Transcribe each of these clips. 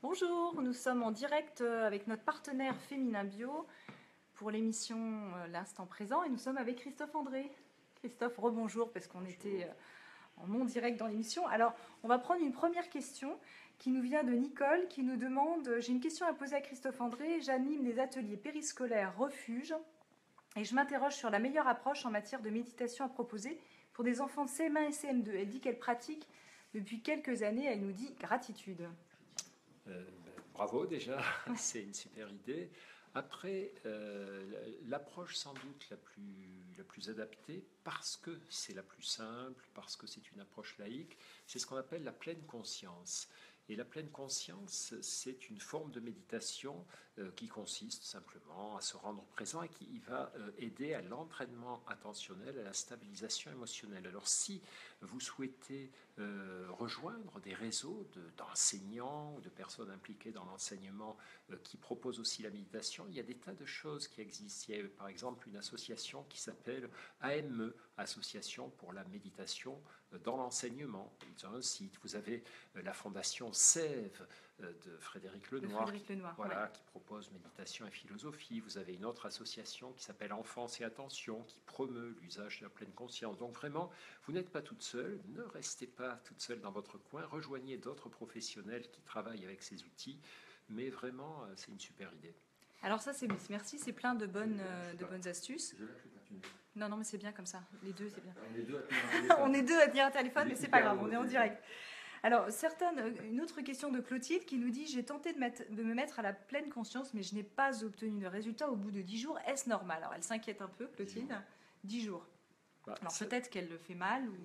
Bonjour, nous sommes en direct avec notre partenaire Féminin Bio pour l'émission L'Instant Présent et nous sommes avec Christophe André. Christophe, rebonjour parce qu'on était en non-direct dans l'émission. Alors, on va prendre une première question qui nous vient de Nicole qui nous demande « J'ai une question à poser à Christophe André. J'anime des ateliers périscolaires refuge et je m'interroge sur la meilleure approche en matière de méditation à proposer pour des enfants de CM1 et CM2. Elle dit qu'elle pratique depuis quelques années. Elle nous dit gratitude. » Bravo déjà, c'est une super idée. Après, l'approche sans doute la plus adaptée, parce que c'est la plus simple, parce que c'est une approche laïque, c'est ce qu'on appelle la pleine conscience. Et la pleine conscience, c'est une forme de méditation qui consiste simplement à se rendre présent et qui va aider à l'entraînement attentionnel, à la stabilisation émotionnelle. Alors si vous souhaitez rejoindre des réseaux d'enseignants ou de personnes impliquées dans l'enseignement qui proposent aussi la méditation, il y a des tas de choses qui existent. Il y a par exemple une association qui s'appelle AME, Association pour la méditation dans l'enseignement. Ils ont un site. Vous avez la fondation Sève de Frédéric Lenoir, ouais, qui propose méditation et philosophie. Vous avez une autre association qui s'appelle Enfance et Attention, qui promeut l'usage de la pleine conscience. Donc vraiment, vous n'êtes pas toute seule, ne restez pas toute seule dans votre coin, rejoignez d'autres professionnels qui travaillent avec ces outils, mais vraiment, c'est une super idée. Alors ça, merci, c'est plein de bonnes astuces. Non, mais c'est bien comme ça. Les deux, c'est bien. On est deux à tenir un téléphone, mais c'est pas grave, on est en direct. Alors, une autre question de Clotilde qui nous dit « J'ai tenté de me mettre à la pleine conscience, mais je n'ai pas obtenu de résultat au bout de 10 jours. Est-ce normal ?» Alors, elle s'inquiète un peu, Clotilde. 10 jours. Alors, peut-être qu'elle le fait mal ou...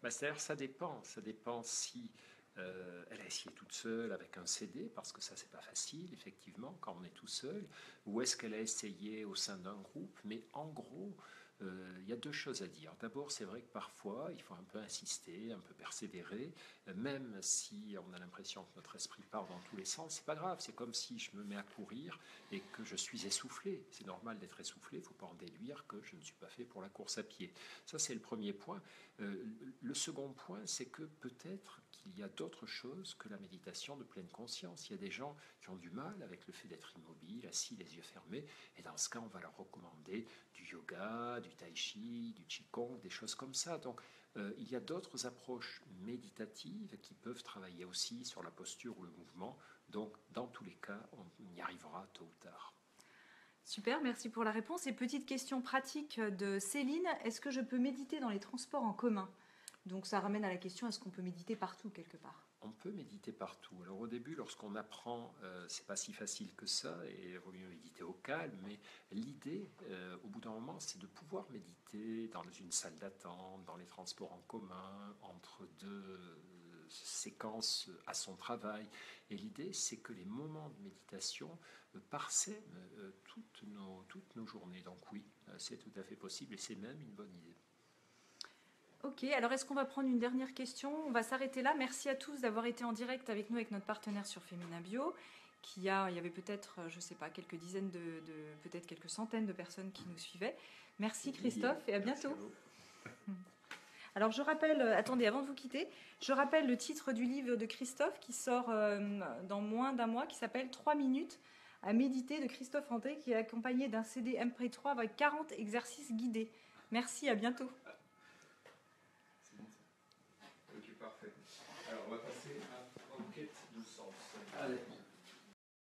C'est-à-dire, ça dépend. Ça dépend si... elle a essayé toute seule avec un CD, parce que ça, c'est pas facile, effectivement, quand on est tout seul, ou est-ce qu'elle a essayé au sein d'un groupe, mais en gros, il y a deux choses à dire. D'abord, c'est vrai que parfois, il faut un peu insister, un peu persévérer, même si on a l'impression que notre esprit part dans tous les sens, c'est pas grave, c'est comme si je me mets à courir et que je suis essoufflé. C'est normal d'être essoufflé, il ne faut pas en déduire que je ne suis pas fait pour la course à pied. Ça, c'est le premier point. Le second point, c'est que peut-être qu'il y a d'autres choses que la méditation de pleine conscience. Il y a des gens qui ont du mal avec le fait d'être immobile, assis, les yeux fermés, et dans ce cas, on va leur recommander du yoga, du tai chi, du qigong, des choses comme ça. Donc, il y a d'autres approches méditatives qui peuvent travailler aussi sur la posture ou le mouvement. Donc, dans tous les cas, on y arrivera tôt ou tard. Super, merci pour la réponse. Et petite question pratique de Céline, est-ce que je peux méditer dans les transports en commun ? Donc ça ramène à la question, est-ce qu'on peut méditer partout quelque part ? On peut méditer partout. Alors au début, lorsqu'on apprend, c'est pas si facile que ça, et il vaut mieux méditer au calme, mais l'idée, au bout d'un moment, c'est de pouvoir méditer dans une salle d'attente, dans les transports en commun, entre deux séquences à son travail. Et l'idée, c'est que les moments de méditation parsèment toutes nos journées. Donc oui, c'est tout à fait possible, et c'est même une bonne idée. Ok, alors est-ce qu'on va prendre une dernière question ? On va s'arrêter là. Merci à tous d'avoir été en direct avec nous, avec notre partenaire sur Féminin Bio. Il y avait peut-être, je ne sais pas, quelques dizaines peut-être quelques centaines de personnes qui nous suivaient. Merci Christophe et à bientôt. Alors je rappelle, attendez, avant de vous quitter, je rappelle le titre du livre de Christophe qui sort dans moins d'un mois, qui s'appelle 3 minutes à méditer de Christophe André, qui est accompagné d'un CD MP3 avec 40 exercices guidés. Merci, à bientôt. Ok, parfait. Alors, on va passer à Enquête du sens. Allez.